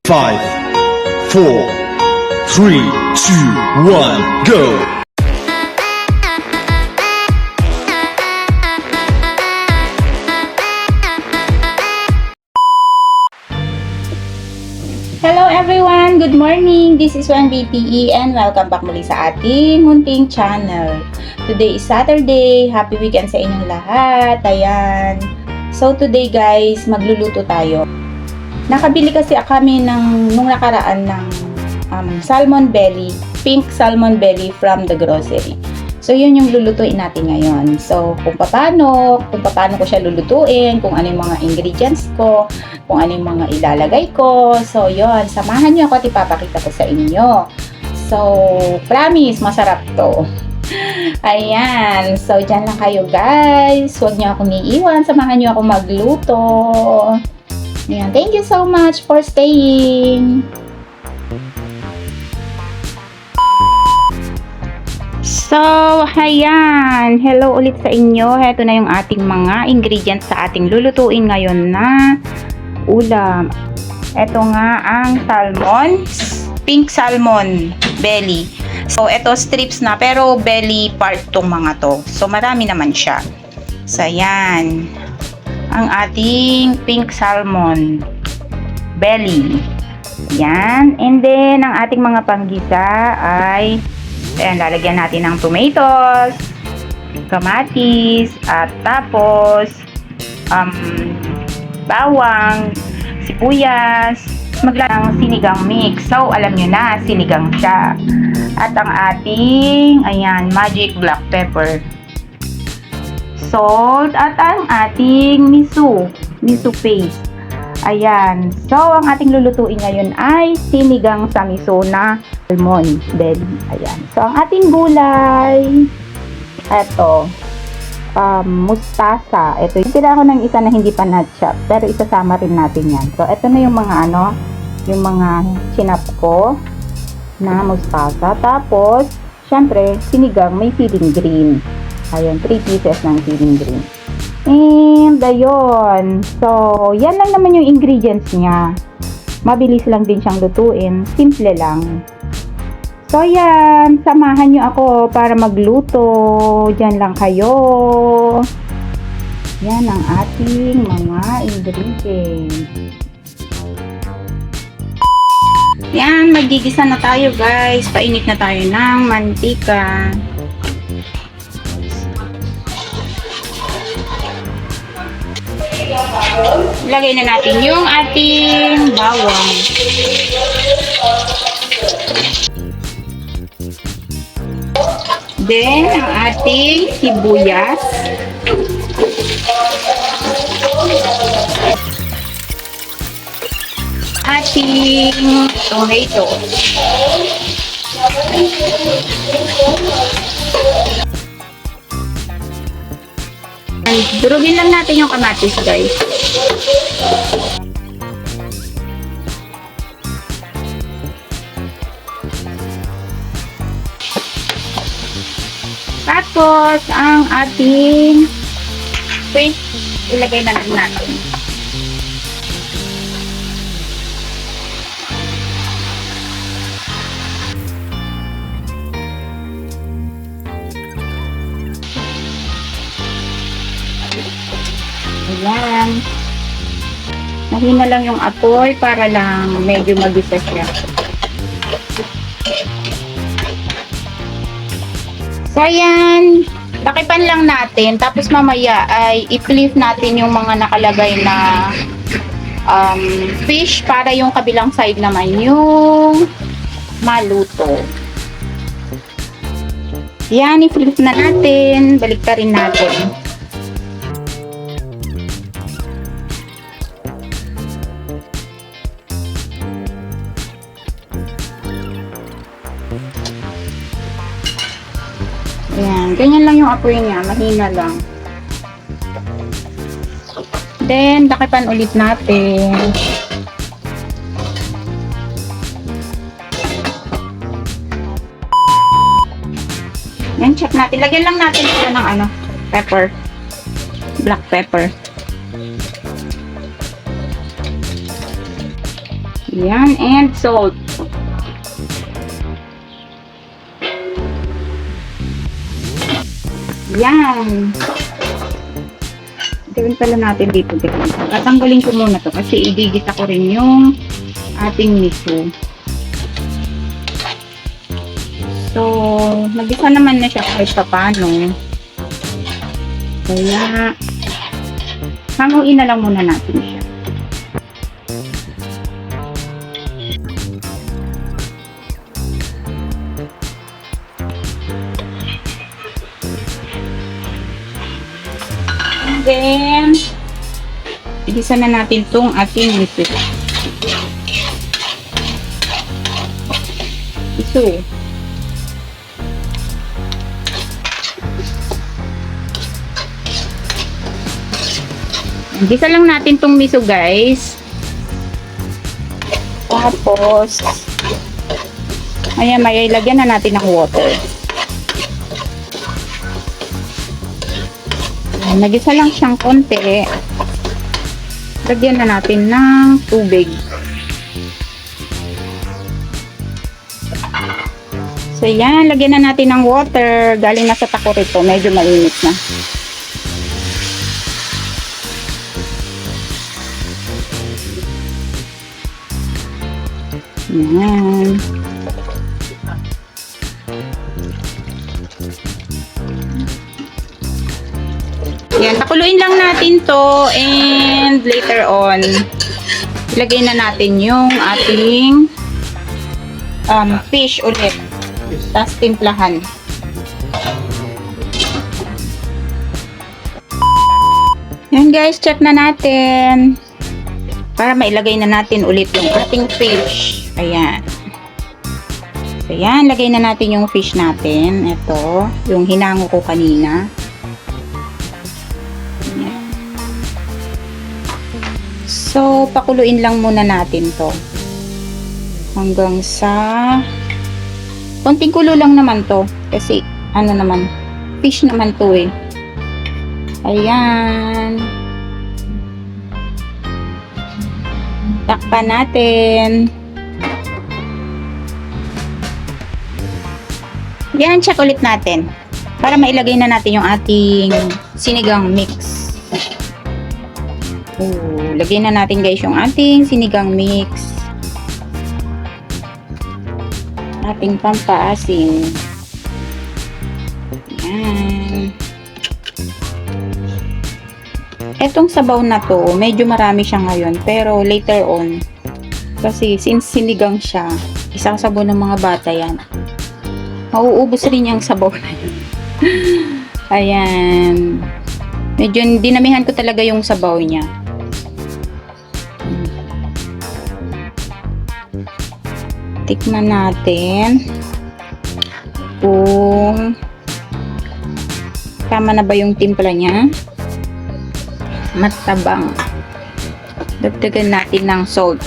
5, 4, 3, 2, 1, go! Hello everyone! Good morning! This is 1BTE and welcome back muli sa ating munting channel. Today is Saturday. Happy weekend sa inyong lahat. Ayan. So today guys, magluluto tayo. Nakabili kasi kami nung nakaraan ng salmon belly, pink salmon belly from the grocery. So yun yung lulutuin natin ngayon. So kung paano ko siya lulutuin, kung ano yung mga ingredients ko, kung ano yung mga ilalagay ko. So yun, samahan niyo ako at ipapakita ko sa inyo. So promise, masarap to. Ayan, so dyan lang kayo guys. Huwag niyo akong iiwan, samahan niyo ako magluto. Ayan, thank you so much for staying. So, ayan. Hello ulit sa inyo. Heto na yung ating mga ingredients sa ating lulutuin ngayon na ulam. Ito nga ang salmon. Pink salmon belly. So, ito strips na pero belly part tong mga to. So, marami naman siya. So, ayan. Ang ating pink salmon belly. Yan. And then, ang ating mga panggisa ay ayan, lalagyan natin ng tomatoes, kamatis, at tapos bawang, sibuyas, maglalagay ng sinigang mix. So, alam nyo na, sinigang siya. At ang ating, ayan, magic black pepper. Salt, at ang ating miso paste. Ayan. So, ang ating lulutuin ngayon ay sinigang sa miso na salmon belly. Ayan. So, ang ating gulay, eto, mustasa. Ito, tira ko ng isa na hindi pa na-chop, pero isasama rin natin yan. So, ito na yung mga yung mga chinap ko na mustasa. Tapos, syempre, sinigang, may feeling green. Ayan, 3 pieces ng feeling green. And, ayun. So, yan lang naman yung ingredients niya. Mabilis lang din siyang lutuin. Simple lang. So, yan. Samahan nyo ako para magluto. Diyan lang kayo. Yan ang ating mga ingredients. Yan, magigisa na tayo guys. Painit na tayo ng mantika. Lagay na natin yung ating bawang. Then, ang ating sibuyas. Ating tomato. Durugin lang natin yung kamatis, guys. Tapos, ang ating paste, ilagay na lang natin. Ayan. Mahina lang yung apoy para lang medyo magisa siya. So, ayan. Takipan lang natin. Tapos mamaya ay i-flip natin yung mga nakalagay na fish para yung kabilang side naman yung maluto. Yan, i-flip na natin. Baliktarin natin. Ayan, ganyan lang yung apoy niya, mahina lang. Then, takipan ulit natin. Yan, check natin. Lagyan lang natin ito ng pepper. Black pepper. Yan, and salt. Yan. Gawin pala natin dito, guys. Tatanggalin ko muna to kasi igigita ko rin yung ating miso. So, nagisa naman na siya kahit paano. Kaya, hanguin na lang muna natin siya. And then, igisa na natin tong ating miso. Miso. Igisa lang natin tong miso, guys. Tapos, may lagyan na natin ng water. Nagisa lang siyang konti. Lagyan na natin ng tubig. So, yan. Lagyan na natin ng water. Galing na sa takor ito. Medyo mainit na. Yan. Yan, pakuluin lang natin to and later on ilagay na natin yung ating fish ulit. Tapos timplahan. Yan guys, check na natin. Para mailagay na natin ulit yung ating fish. Ayan. So, yan. Lagay na natin yung fish natin. Ito. Yung hinango ko kanina. Ayan. So, pakuluin lang muna natin to. Hanggang sa konting kulo lang naman to. Kasi, ano naman, fish naman to eh. Ayan. Takpan natin. Yan, check ulit natin. Para mailagay na natin yung ating sinigang mix. Lagay na natin guys yung ating sinigang mix. Ating pampaasim. Yan. Etong sabaw na to, medyo marami siya ngayon. Pero later on, kasi since sinigang siya, isang sabaw ng mga bata yan. Mauubos rin yung sabaw na yun. Ayan. Medyo dinamihan ko talaga yung sabaw niya. Tikman natin kung tama na ba yung timpla niya. Matabang. Dagdagan natin ng salt.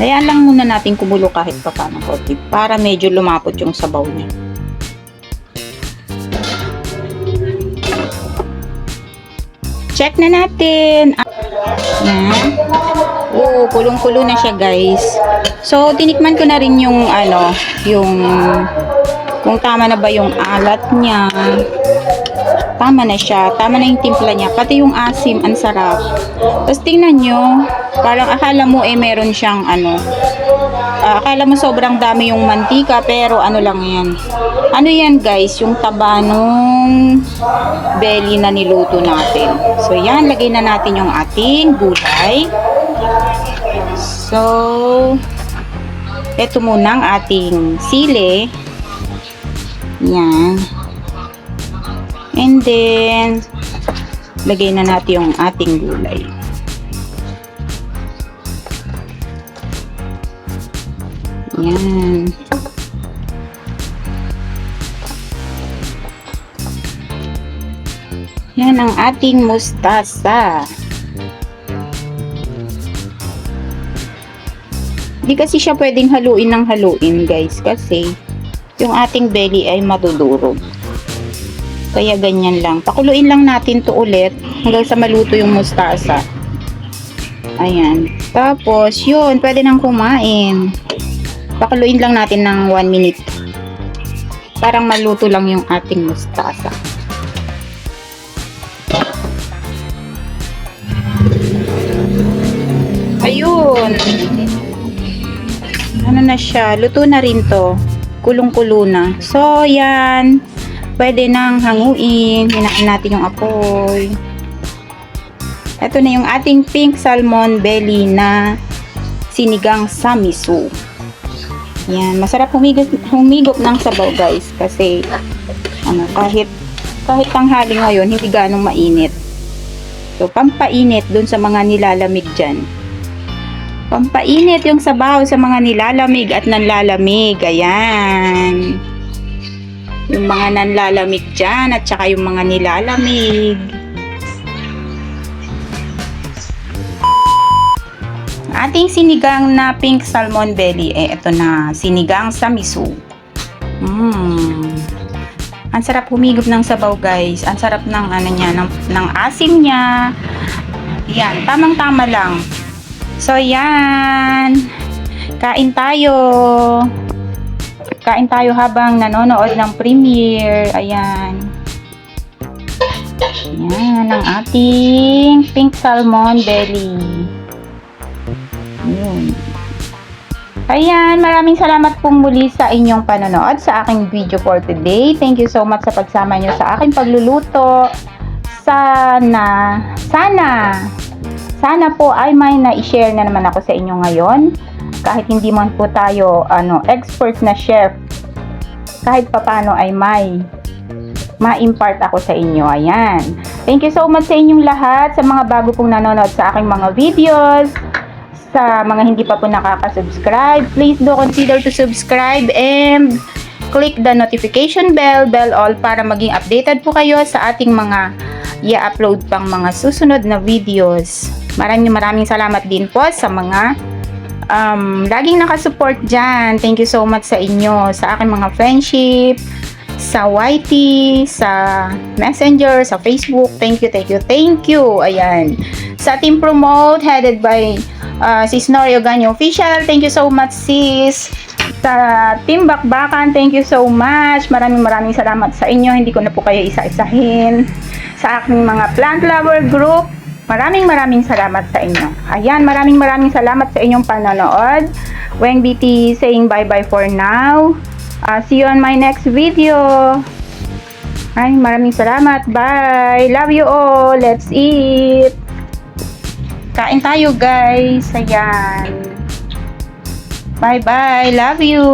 Hayaan lang muna natin kumulo kahit pa paano konti para medyo lumapot yung sabaw niya. Check na natin. Yan. Kulong-kulo na siya guys. So, tinikman ko na rin yung kung tama na ba yung alat niya. Tama na siya. Tama na yung timpla niya. Pati yung asim, ang sarap. Tapos tingnan nyo, parang akala mo meron siyang akala mo sobrang dami yung mantika, pero ano lang yan. Ano yan guys, yung taba nung belly na niluto natin. So yan, lagay na natin yung ating gulay. So, ito muna ang ating sili. Yan. And then, lagay na natin yung ating gulay. Yan. Yan ang ating mustasa. Hindi kasi siya pwedeng haluin ng haluin guys kasi yung ating belly ay madudurog. Kaya ganyan lang. Pakuluin lang natin to ulit hanggang sa maluto yung mustasa. Ayan. Tapos, yun, pwede nang kumain. Pakuluin lang natin ng 1 minute. Parang maluto lang yung ating mustasa. Ayun. Ano na siya? Luto na rin to. Kulong-kulo na. So, yan. Pwede nang hanguin. Hinain natin yung apoy. Ito na yung ating pink salmon belly na sinigang sa miso. Yan, masarap humigop ng sabaw guys kasi kahit tanghali ngayon hindi ganong mainit. So pampainit dun sa mga nilalamig diyan. Pampainit yung sabaw sa mga nilalamig at nanlalamig. Ayan. Yung mga nanlalamig diyan at saka yung mga nilalamig. Ating sinigang na pink salmon belly, ito na, sinigang sa miso. Ang sarap humigop ng sabaw guys. Ang sarap ng ng asim niya. Yan, tamang-tama lang. So yan. Kain tayo. Kain tayo habang nanonood ng premiere. Ayan. Yan ang ating pink salmon belly. Ayan, maraming salamat pong muli sa inyong panonood sa aking video for today. Thank you so much sa pagsama nyo sa aking pagluluto. Sana po ay may na-share na naman ako sa inyo ngayon. Kahit hindi man po tayo expert na chef, kahit papano ay ma-impart ako sa inyo. Ayan. Thank you so much sa inyong lahat, sa mga bago pong nanonood sa aking mga videos. Sa mga hindi pa po nakaka-subscribe, please do consider to subscribe and click the notification bell all para maging updated po kayo sa ating mga i-upload pang mga susunod na videos. Maraming salamat din po sa mga laging nakasupport dyan. Thank you so much sa inyo, sa aking mga friendship, sa YT, sa Messenger, sa Facebook. Thank you. Ayan. Sa Team Promote, headed by Sis Norio Ganyo Official. Thank you so much, sis. Sa Team Bakbakan, thank you so much. Maraming salamat sa inyo. Hindi ko na po kayo isa-isahin. Sa aking mga plant lover group, maraming salamat sa inyo. Ayan, maraming salamat sa inyong panonood. Weng BT saying bye-bye for now. See you on my next video. Ay, maraming salamat. Bye. Love you all. Let's eat. Kain tayo guys. Ayan. Bye-bye. Love you.